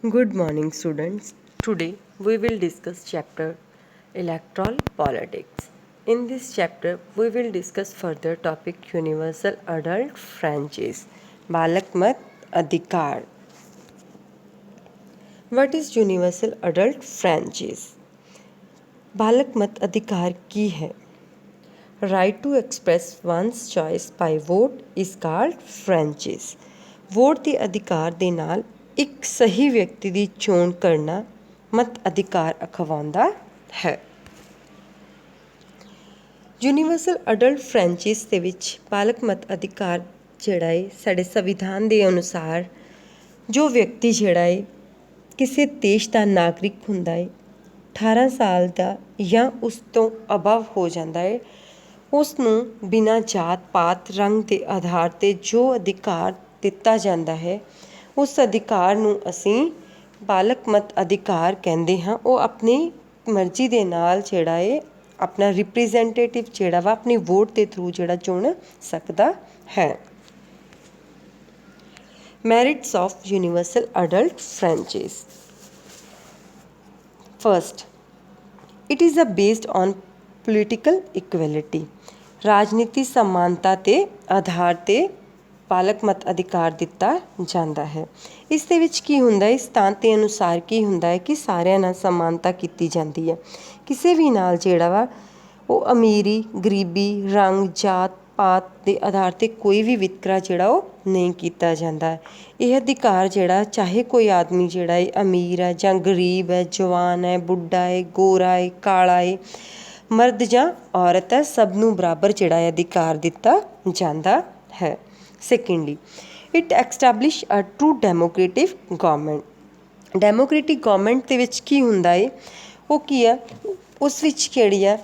Good morning, students. Today we will discuss chapter Electoral Politics. In this chapter, we will discuss further topic Universal Adult Franchise, Balak Mat Adhikar. What is Universal Adult Franchise? बालक मत अधिकार की है. Right to express one's choice by vote is called franchise. Vote ਦੇ ਅਧਿਕਾਰ ਦੇ ਨਾਲ ਇੱਕ ਸਹੀ ਵਿਅਕਤੀ ਦੀ ਚੋਣ ਕਰਨਾ ਮਤ ਅਧਿਕਾਰ ਅਖਵਾਉਂਦਾ ਹੈ. ਯੂਨੀਵਰਸਲ ਅਡਲਟ ਫਰੈਂਚਾਈਜ਼ ਦੇ ਵਿੱਚ ਬਾਲਕ ਮਤ ਅਧਿਕਾਰ ਜਿਹੜਾ ਹੈ ਸਾਡੇ ਸੰਵਿਧਾਨ ਦੇ ਅਨੁਸਾਰ ਜੋ ਵਿਅਕਤੀ ਜਿਹੜਾ ਹੈ ਕਿਸੇ ਦੇਸ਼ ਦਾ ਨਾਗਰਿਕ ਹੁੰਦਾ ਹੈ 18 ਸਾਲ ਦਾ ਜਾਂ ਉਸ ਤੋਂ ਅਬਵ ਹੋ ਜਾਂਦਾ ਹੈ ਉਸ ਨੂੰ ਬਿਨਾਂ ਜਾਤ ਪਾਤ ਰੰਗ ਦੇ ਆਧਾਰ 'ਤੇ ਜੋ ਅਧਿਕਾਰ ਦਿੱਤਾ ਜਾਂਦਾ ਹੈ ਉਸ ਅਧਿਕਾਰ ਨੂੰ ਅਸੀਂ ਬਾਲਕ ਮਤ ਅਧਿਕਾਰ ਕਹਿੰਦੇ ਹਾਂ. ਉਹ ਆਪਣੀ ਮਰਜ਼ੀ ਦੇ ਨਾਲ ਜਿਹੜਾ ਹੈ ਆਪਣਾ ਰਿਪਰੈਜ਼ੈਂਟੇਟਿਵ ਜਿਹੜਾ ਵਾ ਆਪਣੀ ਵੋਟ ਦੇ ਥਰੂ ਜਿਹੜਾ ਚੁਣ ਸਕਦਾ ਹੈ. Merits of universal adult franchise. First, it is based on political equality. ਰਾਜਨੀਤੀ ਸਮਾਨਤਾ ਦੇ ਆਧਾਰ 'ਤੇ ਬਾਲਕ ਮਤ ਅਧਿਕਾਰ ਦਿੱਤਾ ਜਾਂਦਾ ਹੈ. ਇਸ ਦੇ ਵਿੱਚ ਕੀ ਹੁੰਦਾ ਹੈ ਸਥਾਨ ਦੇ ਅਨੁਸਾਰ ਕੀ ਹੁੰਦਾ ਹੈ ਕਿ ਸਾਰਿਆਂ ਨਾਲ ਸਮਾਨਤਾ ਕੀਤੀ ਜਾਂਦੀ ਹੈ. ਕਿਸੇ ਵੀ ਨਾਲ ਜਿਹੜਾ ਵਾ ਉਹ ਅਮੀਰੀ ਗਰੀਬੀ ਰੰਗ ਜਾਤ ਪਾਤ ਦੇ ਆਧਾਰ 'ਤੇ ਕੋਈ ਵੀ ਵਿਤਕਰਾ ਜਿਹੜਾ ਉਹ ਨਹੀਂ ਕੀਤਾ ਜਾਂਦਾ. ਇਹ ਅਧਿਕਾਰ ਜਿਹੜਾ ਚਾਹੇ ਕੋਈ ਆਦਮੀ ਜਿਹੜਾ ਹੈ ਅਮੀਰ ਹੈ ਜਾਂ ਗਰੀਬ ਹੈ ਜਵਾਨ ਹੈ ਬੁੱਢਾ ਹੈ ਗੋਰਾ ਹੈ ਕਾਲਾ ਹੈ ਮਰਦ ਜਾਂ ਔਰਤ ਹੈ ਸਭ ਨੂੰ ਬਰਾਬਰ ਜਿਹੜਾ ਹੈ ਅਧਿਕਾਰ ਦਿੱਤਾ ਜਾਂਦਾ ਹੈ. Secondly it establish a true democratic government. Democratic government ਦੇ ਵਿੱਚ ਕੀ ਹੁੰਦਾ ਹੈ ਉਹ ਕੀ ਆ ਉਸ ਵਿੱਚ ਕਿਹੜੀ ਆ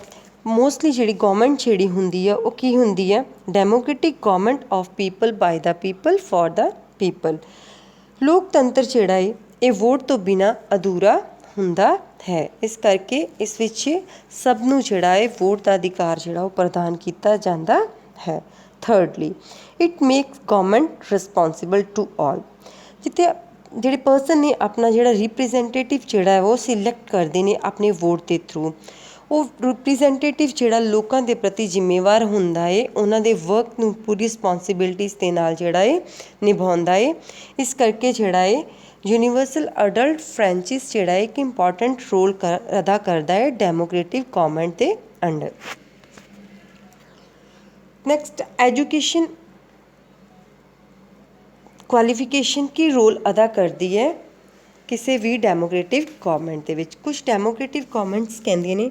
ਮੋਸਟਲੀ ਜਿਹੜੀ ਗੌਰਮੈਂਟ ਜਿਹੜੀ ਹੁੰਦੀ ਆ ਉਹ ਕੀ ਹੁੰਦੀ ਆ democratic government of people by the people for the people. ਲੋਕਤੰਤਰ ਜਿਹੜਾ ਹੈ ਇਹ ਵੋਟ ਤੋਂ ਬਿਨਾਂ ਅਧੂਰਾ ਹੁੰਦਾ ਹੈ. ਇਸ ਕਰਕੇ ਇਸ ਵਿੱਚ ਸਭ ਨੂੰ ਜਿਹੜਾ ਹੈ ਵੋਟ ਦਾ ਅਧਿਕਾਰ ਜਿਹੜਾ ਉਹ ਪ੍ਰਦਾਨ ਕੀਤਾ ਜਾਂਦਾ ਹੈ. Thirdly it makes government responsible to all. ਜਿੱਥੇ ਜਿਹੜੇ ਪਰਸਨ ਨੇ ਆਪਣਾ ਜਿਹੜਾ ਰਿਪਰੈਜ਼ੈਂਟੇਟਿਵ ਜਿਹੜਾ ਹੈ ਉਹ ਸਿਲੈਕਟ ਕਰਦੇ ਨੇ ਆਪਣੇ ਵੋਟ ਦੇ ਥਰੂ ਉਹ ਰਿਪਰੈਜ਼ੈਂਟੇਟਿਵ ਜਿਹੜਾ ਲੋਕਾਂ ਦੇ ਪ੍ਰਤੀ ਜ਼ਿੰਮੇਵਾਰ ਹੁੰਦਾ ਹੈ ਉਹਨਾਂ ਦੇ ਵਰਕ ਨੂੰ ਪੂਰੀ ਰਿਸਪੋਂਸੀਬਿਲਿਟੀਜ਼ ਦੇ ਨਾਲ ਜਿਹੜਾ ਹੈ ਨਿਭਾਉਂਦਾ ਹੈ. ਇਸ ਕਰਕੇ ਜਿਹੜਾ ਹੈ ਯੂਨੀਵਰਸਲ ਅਡਲਟ ਫਰੈਂਚਾਈਜ਼ ਜਿਹੜਾ ਹੈ ਇੱਕ ਇੰਪੋਰਟੈਂਟ ਰੋਲ ਅਦਾ ਕਰਦਾ ਹੈ ਡੈਮੋਕ੍ਰੇਟਿਕ ਗੌਰਮੈਂਟ ਦੇ ਅੰਡਰ. ਨੈਕਸਟ ਐਜੂਕੇਸ਼ਨ ਕੁਆਲੀਫਿਕੇਸ਼ਨ ਕੀ ਰੋਲ ਅਦਾ ਕਰਦੀ ਹੈ ਕਿਸੇ ਵੀ ਡੈਮੋਕ੍ਰੇਟਿਕ ਗੌਰਮੈਂਟ ਦੇ ਵਿੱਚ. ਕੁਝ ਡੈਮੋਕ੍ਰੇਟਿਕ ਗੌਰਮੈਂਟਸ ਕਹਿੰਦੀਆਂ ਨੇ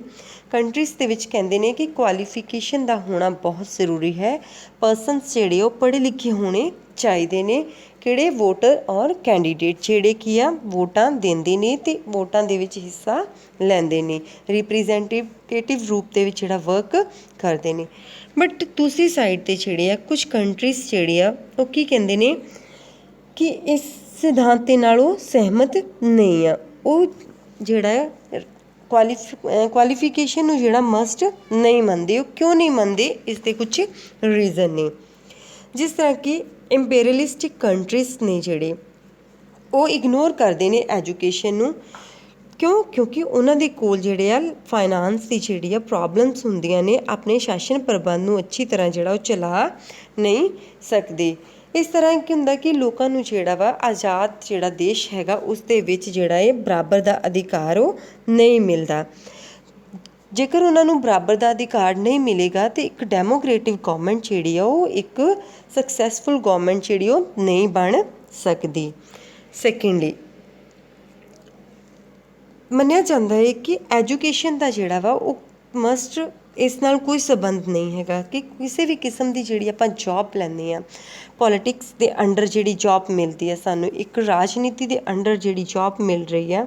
ਕੰਟਰੀਜ਼ ਦੇ ਵਿੱਚ ਕਹਿੰਦੇ ਨੇ ਕਿ ਕੁਆਲੀਫਿਕੇਸ਼ਨ ਦਾ ਹੋਣਾ ਬਹੁਤ ਜ਼ਰੂਰੀ ਹੈ. ਪਰਸਨਸ ਜਿਹੜੇ ਉਹ ਪੜ੍ਹੇ ਲਿਖੇ ਹੋਣੇ ਚਾਹੀਦੇ ਨੇ. ਕਿਹੜੇ ਵੋਟਰ ਔਰ ਕੈਂਡੀਡੇਟ ਜਿਹੜੇ ਕੀ ਆ ਵੋਟਾਂ ਦਿੰਦੇ ਨੇ ਅਤੇ ਵੋਟਾਂ ਦੇ ਵਿੱਚ ਹਿੱਸਾ ਲੈਂਦੇ ਨੇ ਰਿਪਰੈਜ਼ੈਂਟੇਟਿਵ ਰੂਪ ਦੇ ਵਿੱਚ ਜਿਹੜਾ ਵਰਕ ਕਰਦੇ ਨੇ. ਬਟ ਦੂਸਰੀ ਸਾਈਡ 'ਤੇ ਜਿਹੜੇ ਆ ਕੁਝ ਕੰਟਰੀਜ਼ ਜਿਹੜੇ ਆ ਉਹ ਕੀ ਕਹਿੰਦੇ ਨੇ ਕਿ ਇਸ ਸਿਧਾਂਤ ਦੇ ਨਾਲ ਉਹ ਸਹਿਮਤ ਨਹੀਂ ਆ. ਉਹ ਜਿਹੜਾ ਹੈ ਕੁਆਲੀਫਿਕੇਸ਼ਨ ਨੂੰ ਜਿਹੜਾ ਮਸਟ ਨਹੀਂ ਮੰਨਦੇ. ਉਹ ਕਿਉਂ ਨਹੀਂ ਮੰਨਦੇ ਇਸ ਦੇ ਕੁਝ ਰੀਜ਼ਨ ਨੇ. ਜਿਸ ਤਰ੍ਹਾਂ ਕਿ ਇੰਪੀਰੀਅਲਿਸਟਿਕ ਕੰਟਰੀਜ਼ ਨੇ ਜਿਹੜੇ ਉਹ ਇਗਨੋਰ ਕਰਦੇ ਨੇ ਐਜੂਕੇਸ਼ਨ ਨੂੰ. ਕਿਉਂਕਿ ਉਹਨਾਂ ਦੇ ਕੋਲ ਜਿਹੜੇ ਆ ਫਾਈਨਾਂਸ ਦੀ ਜਿਹੜੀ ਆ ਪ੍ਰੋਬਲਮਸ ਹੁੰਦੀਆਂ ਨੇ ਆਪਣੇ ਸ਼ਾਸਨ ਪ੍ਰਬੰਧ ਨੂੰ ਅੱਛੀ ਤਰ੍ਹਾਂ ਜਿਹੜਾ ਉਹ ਚਲਾ ਨਹੀਂ ਸਕਦੇ. ਇਸ ਤਰ੍ਹਾਂ ਕੀ ਹੁੰਦਾ ਕਿ ਲੋਕਾਂ ਨੂੰ ਜਿਹੜਾ ਵਾ ਆਜ਼ਾਦ ਜਿਹੜਾ ਦੇਸ਼ ਹੈਗਾ ਉਸ ਦੇ ਵਿੱਚ ਜਿਹੜਾ ਇਹ ਬਰਾਬਰ ਦਾ ਅਧਿਕਾਰ ਉਹ ਨਹੀਂ ਮਿਲਦਾ. ਜੇਕਰ ਉਹਨਾਂ ਨੂੰ ਬਰਾਬਰ ਦਾ ਅਧਿਕਾਰ ਨਹੀਂ ਮਿਲੇਗਾ ਤਾਂ ਇੱਕ ਡੈਮੋਕ੍ਰੇਟਿਵ ਗੌਰਮੈਂਟ ਜਿਹੜੀ ਆ ਉਹ ਇੱਕ ਸਕਸੈਸਫੁਲ ਗੌਰਮੈਂਟ ਜਿਹੜੀ ਉਹ ਨਹੀਂ ਬਣ ਸਕਦੀ. ਸੈਕੰਡਲੀ ਮੰਨਿਆ ਜਾਂਦਾ ਹੈ ਕਿ ਐਜੂਕੇਸ਼ਨ ਦਾ ਜਿਹੜਾ ਵਾ ਉਹ ਮਸਟ ਇਸ ਨਾਲ ਕੋਈ ਸੰਬੰਧ ਨਹੀਂ ਹੈਗਾ ਕਿ ਕਿਸੇ ਵੀ ਕਿਸਮ ਦੀ ਜਿਹੜੀ ਆਪਾਂ ਜੋਬ ਲੈਂਦੇ ਹਾਂ ਪੋਲੀਟਿਕਸ ਦੇ ਅੰਡਰ ਜਿਹੜੀ ਜੋਬ ਮਿਲਦੀ ਹੈ ਸਾਨੂੰ ਇੱਕ ਰਾਜਨੀਤੀ ਦੇ ਅੰਡਰ ਜਿਹੜੀ ਜੋਬ ਮਿਲ ਰਹੀ ਆ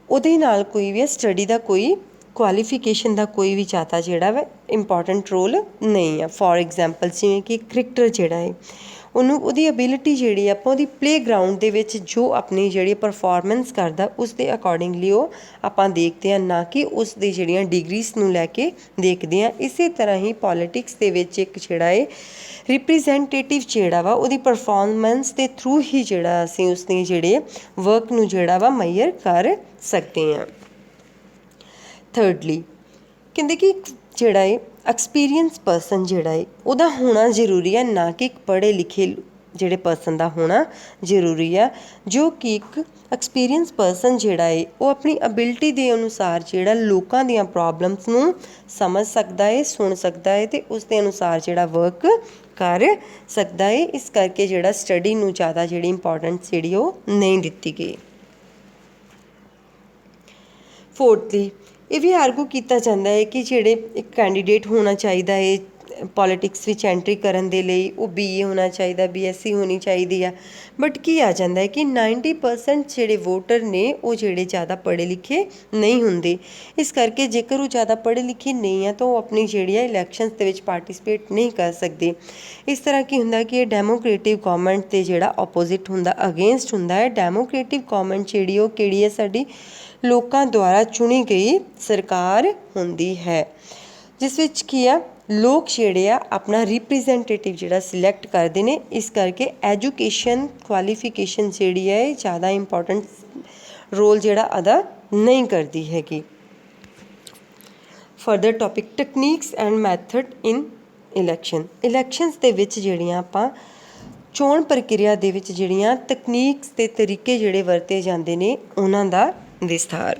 ਉਹਦੇ ਨਾਲ ਕੋਈ ਵੀ ਸਟੱਡੀ ਦਾ ਕੋਈ ਕੁਆਲੀਫਿਕੇਸ਼ਨ ਦਾ ਕੋਈ ਵੀ ਜ਼ਿਆਦਾ ਜਿਹੜਾ ਵਾ ਇੰਪੋਰਟੈਂਟ ਰੋਲ ਨਹੀਂ ਆ. ਫੋਰ ਐਗਜ਼ਾਮਪਲ ਜਿਵੇਂ ਕਿ ਕ੍ਰਿਕਟਰ ਜਿਹੜਾ ਹੈ ਉਹਨੂੰ ਉਹਦੀ ਅਬਿਲਿਟੀ ਜਿਹੜੀ ਆਪਾਂ ਉਹਦੀ ਪਲੇਗਰਾਊਂਡ ਦੇ ਵਿੱਚ ਜੋ ਆਪਣੀ ਜਿਹੜੀ ਪਰਫਾਰਮੈਂਸ ਕਰਦਾ ਉਸ ਦੇ ਅਕੋਰਡਿੰਗਲੀ ਉਹ ਆਪਾਂ ਦੇਖਦੇ ਹਾਂ, ਨਾ ਕਿ ਉਸ ਦੀ ਜਿਹੜੀਆਂ ਡਿਗਰੀਜ਼ ਨੂੰ ਲੈ ਕੇ ਦੇਖਦੇ ਹਾਂ। ਇਸੇ ਤਰ੍ਹਾਂ ਹੀ ਪੋਲੀਟਿਕਸ ਦੇ ਵਿੱਚ ਇੱਕ ਜਿਹੜਾ ਹੈ ਰਿਪਰੈਜ਼ੈਂਟੇਟਿਵ ਜਿਹੜਾ ਵਾ ਉਹਦੀ ਪਰਫਾਰਮੈਂਸ ਦੇ ਥਰੂ ਹੀ ਜਿਹੜਾ ਅਸੀਂ ਉਸਦੇ ਜਿਹੜੇ ਵਰਕ ਨੂੰ ਜਿਹੜਾ ਵਾ ਮੈਜ਼ਰ ਕਰ ਸਕਦੇ ਹਾਂ। ਥਰਡਲੀ ਕਹਿੰਦੇ ਕਿ ਜਿਹੜਾ ਹੈ ਐਕਸਪੀਰੀਅੰਸ ਪਰਸਨ ਜਿਹੜਾ ਹੈ ਉਹਦਾ ਹੋਣਾ ਜ਼ਰੂਰੀ ਹੈ, ਨਾ ਕਿ ਇੱਕ ਪੜ੍ਹੇ ਲਿਖੇ ਜਿਹੜੇ ਪਰਸਨ ਦਾ ਹੋਣਾ ਜ਼ਰੂਰੀ ਆ। ਜੋ ਕਿ ਇੱਕ ਐਕਸਪੀਰੀਅੰਸ ਪਰਸਨ ਜਿਹੜਾ ਹੈ ਉਹ ਆਪਣੀ ਅਬਿਲਿਟੀ ਦੇ ਅਨੁਸਾਰ ਜਿਹੜਾ ਲੋਕਾਂ ਦੀਆਂ ਪ੍ਰੋਬਲਮਸ ਨੂੰ ਸਮਝ ਸਕਦਾ ਹੈ, ਸੁਣ ਸਕਦਾ ਹੈ ਅਤੇ ਉਸ ਦੇ ਅਨੁਸਾਰ ਜਿਹੜਾ ਵਰਕ ਕਰ ਸਕਦਾ ਹੈ। ਇਸ ਕਰਕੇ ਜਿਹੜਾ ਸਟੱਡੀ ਨੂੰ ਜ਼ਿਆਦਾ ਜਿਹੜੀ ਇੰਪੋਰਟੈਂਸ ਜਿਹੜੀ ਉਹ ਨਹੀਂ ਦਿੱਤੀ ਗਈ। ਫੋਰਥਲੀ ਇਹ ਵੀ ਆਰਗੂ ਕੀਤਾ ਜਾਂਦਾ ਹੈ ਕਿ ਜਿਹੜੇ ਇੱਕ ਕੈਂਡੀਡੇਟ ਹੋਣਾ ਚਾਹੀਦਾ ਹੈ ਪੋਲੀਟਿਕਸ ਵਿੱਚ ਐਂਟਰੀ ਕਰਨ ਦੇ ਲਈ, ਉਹ BA ਹੋਣਾ ਚਾਹੀਦਾ, BSc ਹੋਣੀ ਚਾਹੀਦੀ ਆ। ਬਟ ਕੀ ਆ ਜਾਂਦਾ ਹੈ ਕਿ 90% ਜਿਹੜੇ ਵੋਟਰ ਨੇ ਉਹ ਜਿਹੜੇ ਜ਼ਿਆਦਾ ਪੜ੍ਹੇ ਲਿਖੇ ਨਹੀਂ ਹੁੰਦੇ। ਇਸ ਕਰਕੇ ਜੇਕਰ ਉਹ ਜ਼ਿਆਦਾ ਪੜ੍ਹੇ ਲਿਖੇ ਨਹੀਂ ਆ ਤਾਂ ਉਹ ਆਪਣੀ ਜਿਹੜੀ ਆ ਇਲੈਕਸ਼ਨਸ ਦੇ ਵਿੱਚ ਪਾਰਟੀਸਪੇਟ ਨਹੀਂ ਕਰ ਸਕਦੇ। ਇਸ ਤਰ੍ਹਾਂ ਕੀ ਹੁੰਦਾ ਕਿ ਇਹ ਡੈਮੋਕ੍ਰੇਟਿਵ ਗਵਰਨਮੈਂਟ ਦੇ ਜਿਹੜਾ ਆਪੋਜ਼ਿਟ ਹੁੰਦਾ, ਅਗੇਂਸਟ ਹੁੰਦਾ ਹੈ। ਡੈਮੋਕ੍ਰੇਟਿਵ ਗਵਰਨਮੈਂਟ ਜਿਹੜੀ ਉਹ ਕਿਹੜੀ ਹੈ, ਸਾਡੀ ਲੋਕਾਂ ਦੁਆਰਾ ਚੁਣੀ ਗਈ ਸਰਕਾਰ ਹੁੰਦੀ ਹੈ, ਜਿਸ ਵਿੱਚ ਕੀ ਆ ਲੋਕ ਜਿਹੜੇ ਆ ਆਪਣਾ ਰਿਪਰੈਜ਼ੈਂਟੇਟਿਵ ਜਿਹੜਾ ਸਿਲੈਕਟ ਕਰਦੇ ਨੇ। ਇਸ ਕਰਕੇ ਐਜੂਕੇਸ਼ਨ ਕੁਆਲੀਫਿਕੇਸ਼ਨ ਜਿਹੜੀ ਹੈ ਇਹ ਜ਼ਿਆਦਾ ਇੰਪੋਰਟੈਂਟ ਰੋਲ ਜਿਹੜਾ ਅਦਾ ਨਹੀਂ ਕਰਦੀ ਹੈਗੀ। Further topic techniques and method in elections ਦੇ ਵਿੱਚ ਜਿਹੜੀਆਂ ਆਪਾਂ ਚੋਣ ਪ੍ਰਕਿਰਿਆ ਦੇ ਵਿੱਚ ਜਿਹੜੀਆਂ ਤਕਨੀਕਸ ਅਤੇ ਤਰੀਕੇ ਜਿਹੜੇ ਵਰਤੇ ਜਾਂਦੇ ਨੇ ਉਹਨਾਂ ਦਾ ਵਿਸਥਾਰ।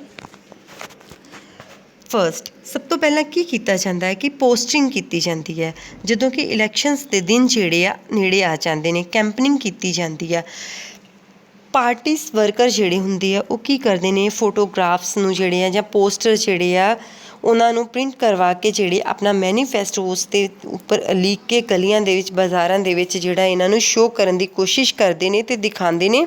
ਫਸਟ ਸਭ ਤੋਂ ਪਹਿਲਾਂ ਕੀ ਕੀਤਾ ਜਾਂਦਾ ਹੈ ਕਿ ਪੋਸਟਿੰਗ ਕੀਤੀ ਜਾਂਦੀ ਹੈ। ਜਦੋਂ ਕਿ ਇਲੈਕਸ਼ਨਸ ਦੇ ਦਿਨ ਜਿਹੜੇ ਆ ਨੇੜੇ ਆ ਜਾਂਦੇ ਨੇ, ਕੈਂਪਨਿੰਗ ਕੀਤੀ ਜਾਂਦੀ ਆ। ਪਾਰਟੀਸ ਵਰਕਰ ਜਿਹੜੇ ਹੁੰਦੇ ਆ ਉਹ ਕੀ ਕਰਦੇ ਨੇ, ਫੋਟੋਗ੍ਰਾਫਸ ਨੂੰ ਜਿਹੜੇ ਆ ਜਾਂ ਪੋਸਟਰ ਜਿਹੜੇ ਆ ਉਹਨਾਂ ਨੂੰ ਪ੍ਰਿੰਟ ਕਰਵਾ ਕੇ ਜਿਹੜੇ ਆਪਣਾ ਮੈਨੀਫੈਸਟੋ ਉਸ ਦੇ ਉੱਪਰ ਲਿਖ ਕੇ ਗਲੀਆਂ ਦੇ ਵਿੱਚ, ਬਾਜ਼ਾਰਾਂ ਦੇ ਵਿੱਚ ਜਿਹੜਾ ਇਹਨਾਂ ਨੂੰ ਸ਼ੋਅ ਕਰਨ ਦੀ ਕੋਸ਼ਿਸ਼ ਕਰਦੇ ਨੇ ਅਤੇ ਦਿਖਾਉਂਦੇ ਨੇ।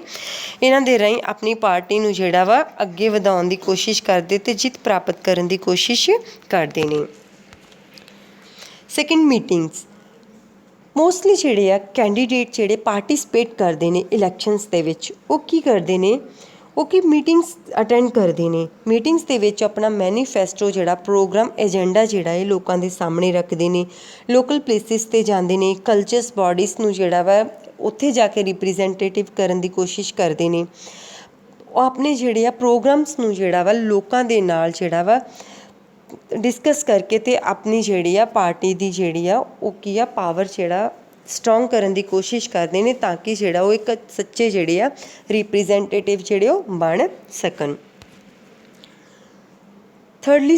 ਇਹਨਾਂ ਦੇ ਰਾਹੀਂ ਆਪਣੀ ਪਾਰਟੀ ਨੂੰ ਜਿਹੜਾ ਵਾ ਅੱਗੇ ਵਧਾਉਣ ਦੀ ਕੋਸ਼ਿਸ਼ ਕਰਦੇ ਅਤੇ ਜਿੱਤ ਪ੍ਰਾਪਤ ਕਰਨ ਦੀ ਕੋਸ਼ਿਸ਼ ਕਰਦੇ ਨੇ। ਸੈਕਿੰਡ ਮੀਟਿੰਗਸ ਮੋਸਟਲੀ ਜਿਹੜੇ ਆ ਕੈਂਡੀਡੇਟ ਜਿਹੜੇ ਪਾਰਟੀਸਪੇਟ ਕਰਦੇ ਨੇ ਇਲੈਕਸ਼ਨਸ ਦੇ ਵਿੱਚ ਉਹ ਕੀ ਕਰਦੇ ਨੇ, ਉਹ ਕਿ ਮੀਟਿੰਗਸ ਅਟੈਂਡ ਕਰਦੇ ਨੇ। ਮੀਟਿੰਗਸ ਦੇ ਵਿੱਚ ਆਪਣਾ ਮੈਨੀਫੈਸਟੋ ਜਿਹੜਾ ਪ੍ਰੋਗਰਾਮ ਏਜੰਡਾ ਜਿਹੜਾ ਇਹ ਲੋਕਾਂ ਦੇ ਸਾਹਮਣੇ ਰੱਖਦੇ ਨੇ। ਲੋਕਲ ਪਲੇਸਿਸ 'ਤੇ ਜਾਂਦੇ ਨੇ, ਕਲਚਰਸ ਬਾਡੀਜ਼ ਨੂੰ ਜਿਹੜਾ ਵਾ ਉੱਥੇ ਜਾ ਕੇ ਰਿਪਰੈਜ਼ੈਂਟੇਟਿਵ ਕਰਨ ਦੀ ਕੋਸ਼ਿਸ਼ ਕਰਦੇ ਨੇ। ਉਹ ਆਪਣੇ ਜਿਹੜੇ ਆ ਪ੍ਰੋਗਰਾਮਸ ਨੂੰ ਜਿਹੜਾ ਵਾ ਲੋਕਾਂ ਦੇ ਨਾਲ ਜਿਹੜਾ ਵਾ ਡਿਸਕਸ ਕਰਕੇ ਅਤੇ ਆਪਣੀ ਜਿਹੜੀ ਆ ਪਾਰਟੀ ਦੀ ਜਿਹੜੀ ਆ ਉਹ ਕੀ ਆ ਪਾਵਰ ਜਿਹੜਾ ਸਟਰੋਂਗ ਕਰਨ ਦੀ ਕੋਸ਼ਿਸ਼ ਕਰਦੇ ਨੇ, ਤਾਂ ਕਿ ਜਿਹੜਾ ਉਹ ਇੱਕ ਸੱਚੇ ਜਿਹੜੇ ਆ ਰਿਪਰੈਜ਼ੈਂਟੇਟਿਵ ਜਿਹੜੇ ਉਹ ਬਣ ਸਕਣ। ਥਰਡਲੀ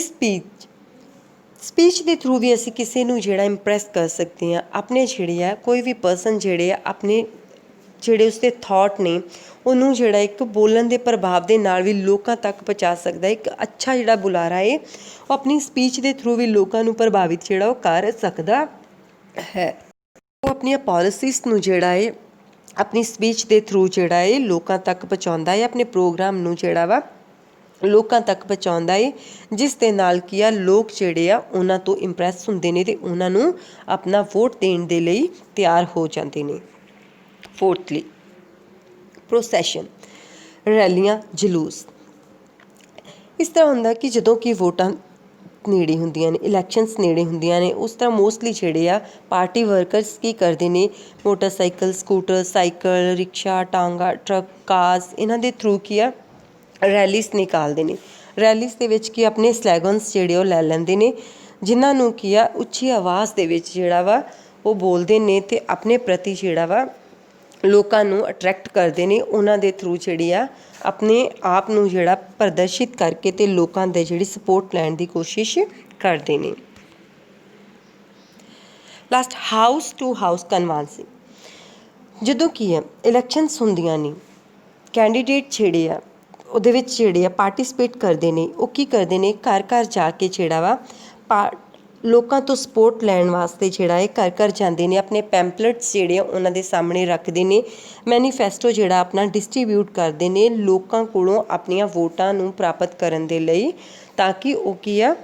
ਸਪੀਚ ਦੇ ਥਰੂ ਵੀ ਅਸੀਂ ਕਿਸੇ ਨੂੰ ਜਿਹੜਾ ਇੰਪ੍ਰੈਸ ਕਰ ਸਕਦੇ ਹਾਂ। ਆਪਣੇ ਜਿਹੜੇ ਆ ਕੋਈ ਵੀ ਪਰਸਨ ਜਿਹੜੇ ਆ ਆਪਣੇ ਜਿਹੜੇ ਉਸਦੇ ਥਾਟ ਨੇ ਉਹਨੂੰ ਜਿਹੜਾ ਇੱਕ ਬੋਲਣ ਦੇ ਪ੍ਰਭਾਵ ਦੇ ਨਾਲ ਵੀ ਲੋਕਾਂ ਤੱਕ ਪਹੁੰਚਾ ਸਕਦਾ। ਇੱਕ ਅੱਛਾ ਜਿਹੜਾ ਬੁਲਾਰਾ ਹੈ ਉਹ ਆਪਣੀ ਸਪੀਚ ਦੇ ਥਰੂ ਵੀ ਲੋਕਾਂ ਨੂੰ ਪ੍ਰਭਾਵਿਤ ਜਿਹੜਾ ਉਹ ਕਰ ਸਕਦਾ ਹੈ। ਉਹ ਆਪਣੀਆਂ ਪੋਲਿਸੀਜ਼ ਨੂੰ ਜਿਹੜਾ ਹੈ ਆਪਣੀ ਸਪੀਚ ਦੇ ਥਰੂ ਜਿਹੜਾ ਹੈ ਲੋਕਾਂ ਤੱਕ ਪਹੁੰਚਾਉਂਦਾ ਹੈ, ਆਪਣੇ ਪ੍ਰੋਗਰਾਮ ਨੂੰ ਜਿਹੜਾ ਵਾ ਲੋਕਾਂ ਤੱਕ ਪਹੁੰਚਾਉਂਦਾ ਹੈ, ਜਿਸ ਦੇ ਨਾਲ ਕੀ ਆ ਲੋਕ ਜਿਹੜੇ ਆ ਉਹਨਾਂ ਤੋਂ ਇੰਪ੍ਰੈਸ ਹੁੰਦੇ ਨੇ ਅਤੇ ਉਹਨਾਂ ਨੂੰ ਆਪਣਾ ਵੋਟ ਦੇਣ ਦੇ ਲਈ ਤਿਆਰ ਹੋ ਜਾਂਦੇ ਨੇ। ਫੋਰਥਲੀ ਪ੍ਰੋਸੈਸ਼ਨ ਰੈਲੀਆਂ ਜਲੂਸ। ਇਸ ਤਰ੍ਹਾਂ ਹੁੰਦਾ ਕਿ ਜਦੋਂ ਕਿ ਵੋਟਾਂ ਨੇੜੇ ਹੁੰਦੀਆਂ ਨੇ, ਇਲੈਕਸ਼ਨਸ ਨੇੜੇ ਹੁੰਦੀਆਂ ਨੇ, ਉਸ ਤਰ੍ਹਾਂ ਮੋਸਟਲੀ ਜਿਹੜੇ ਆ ਪਾਰਟੀ ਵਰਕਰਸ ਕੀ ਕਰਦੇ ਨੇ, ਮੋਟਰਸਾਈਕਲ, ਸਕੂਟਰ, ਸਾਈਕਲ, ਰਿਕਸ਼ਾ, ਟਾਂਗਾ, ਟਰੱਕ, ਕਾਰਸ ਇਹਨਾਂ ਦੇ ਥਰੂ ਕੀ ਆ ਰੈਲੀਜ਼ ਨਿਕਾਲਦੇ ਨੇ। ਰੈਲੀਜ਼ ਦੇ ਵਿੱਚ ਕੀ ਆਪਣੇ ਸਲੈਗਨਸ ਜਿਹੜੇ ਉਹ ਲੈ ਲੈਂਦੇ ਨੇ, ਜਿਨ੍ਹਾਂ ਨੂੰ ਕੀ ਆ ਉੱਚੀ ਆਵਾਜ਼ ਦੇ ਵਿੱਚ ਜਿਹੜਾ ਵਾ ਉਹ ਬੋਲਦੇ ਨੇ ਅਤੇ ਆਪਣੇ ਪ੍ਰਤੀ ਜਿਹੜਾ ਵਾ ਲੋਕਾਂ ਨੂੰ ਅਟਰੈਕਟ ਕਰਦੇ ਨੇ। ਉਹਨਾਂ ਦੇ ਥਰੂ ਜਿਹੜੀ ਆ ਆਪਣੇ ਆਪ ਨੂੰ ਜਿਹੜਾ ਪ੍ਰਦਰਸ਼ਿਤ ਕਰਕੇ ਅਤੇ ਲੋਕਾਂ ਦੇ ਜਿਹੜੀ ਸਪੋਰਟ ਲੈਣ ਦੀ ਕੋਸ਼ਿਸ਼ ਕਰਦੇ ਨੇ। Last house to house conveyancing. ਜਦੋਂ ਕੀ ਹੈ ਇਲੈਕਸ਼ਨਸ ਹੁੰਦੀਆਂ ਨੇ, ਕੈਂਡੀਡੇਟ ਜਿਹੜੇ ਆ ਉਹਦੇ ਵਿੱਚ ਜਿਹੜੇ ਆ ਪਾਰਟੀਸਪੇਟ ਕਰਦੇ ਨੇ, ਉਹ ਕੀ ਕਰਦੇ ਨੇ ਘਰ ਘਰ ਜਾ ਕੇ ਜਿਹੜਾ ਵਾ ਲੋਕਾਂ ਤੋਂ ਸਪੋਰਟ ਲੈਣ ਵਾਸਤੇ ਜਿਹੜਾ ਹੈ ਘਰ ਘਰ ਜਾਂਦੇ ਨੇ। ਆਪਣੇ ਪੈਂਪਲੇਟਸ ਜਿਹੜੇ ਆ ਉਹਨਾਂ ਦੇ ਸਾਹਮਣੇ ਰੱਖਦੇ ਨੇ, ਮੈਨੀਫੈਸਟੋ ਜਿਹੜਾ ਆਪਣਾ ਡਿਸਟਰੀਬਿਊਟ ਕਰਦੇ ਨੇ ਲੋਕਾਂ ਕੋਲੋਂ ਆਪਣੀਆਂ ਵੋਟਾਂ ਨੂੰ ਪ੍ਰਾਪਤ ਕਰਨ ਦੇ ਲਈ, ਤਾਂ ਕਿ ਉਹ ਕੀ ਆ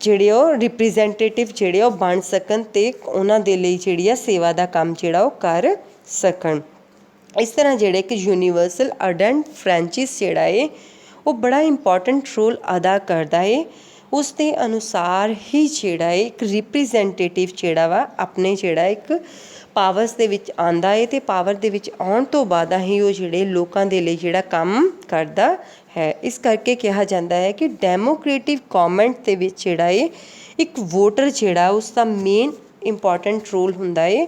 ਜਿਹੜੇ ਉਹ ਰਿਪਰੈਜ਼ੈਂਟੇਟਿਵ ਜਿਹੜੇ ਉਹ ਬਣ ਸਕਣ ਅਤੇ ਉਹਨਾਂ ਦੇ ਲਈ ਜਿਹੜੀ ਆ ਸੇਵਾ ਦਾ ਕੰਮ ਜਿਹੜਾ ਉਹ ਕਰ ਸਕਣ। ਇਸ ਤਰ੍ਹਾਂ ਜਿਹੜੇ ਇੱਕ ਯੂਨੀਵਰਸਲ ਅਡਲਟ ਫਰੈਂਚਾਈਜ਼ ਜਿਹੜਾ ਏ ਉਹ ਬੜਾ ਇੰਪੋਰਟੈਂਟ ਰੋਲ ਅਦਾ ਕਰਦਾ ਏ। ਉਸ ਦੇ ਅਨੁਸਾਰ ਹੀ ਜਿਹੜਾ ਏ ਇੱਕ ਰਿਪਰੈਜ਼ੈਂਟੇਟਿਵ ਜਿਹੜਾ ਵਾ ਆਪਣੇ ਜਿਹੜਾ ਇੱਕ ਪਾਵਰਸ ਦੇ ਵਿੱਚ ਆਉਂਦਾ ਏ ਅਤੇ ਪਾਵਰ ਦੇ ਵਿੱਚ ਆਉਣ ਤੋਂ ਬਾਅਦ ਹੀ ਉਹ ਜਿਹੜੇ ਲੋਕਾਂ ਦੇ ਲਈ ਜਿਹੜਾ ਕੰਮ ਕਰਦਾ ਹੈ। ਇਸ ਕਰਕੇ ਕਿਹਾ ਜਾਂਦਾ ਹੈ ਕਿ ਡੈਮੋਕ੍ਰੇਟਿਵ ਗੌਰਮੈਂਟ ਦੇ ਵਿੱਚ ਜਿਹੜਾ ਏ ਇੱਕ ਵੋਟਰ ਜਿਹੜਾ ਉਸ ਦਾ ਮੇਨ ਇੰਪੋਰਟੈਂਟ ਰੋਲ ਹੁੰਦਾ ਏ।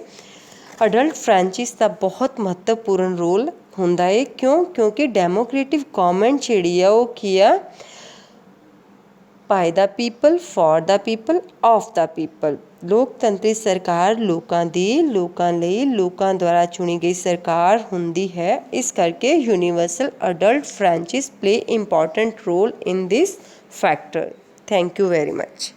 ਅਡਲਟ ਫਰੈਂਚਾਈਜ਼ ਦਾ ਬਹੁਤ ਮਹੱਤਵਪੂਰਨ ਰੋਲ ਹੁੰਦਾ ਏ। ਕਿਉਂਕਿ ਡੈਮੋਕ੍ਰੇਟਿਵ ਗੌਰਮੈਂਟ ਜਿਹੜੀ ਆ ਉਹ ਕੀ ਆ, by the people, for the people, of the people. ਲੋਕਤੰਤਰੀ ਸਰਕਾਰ ਲੋਕਾਂ ਦੀ, ਲੋਕਾਂ ਲਈ, ਲੋਕਾਂ ਦੁਆਰਾ ਚੁਣੀ ਗਈ ਸਰਕਾਰ ਹੁੰਦੀ ਹੈ। ਇਸ ਕਰਕੇ universal adult franchise play important role in this factor. Thank you very much.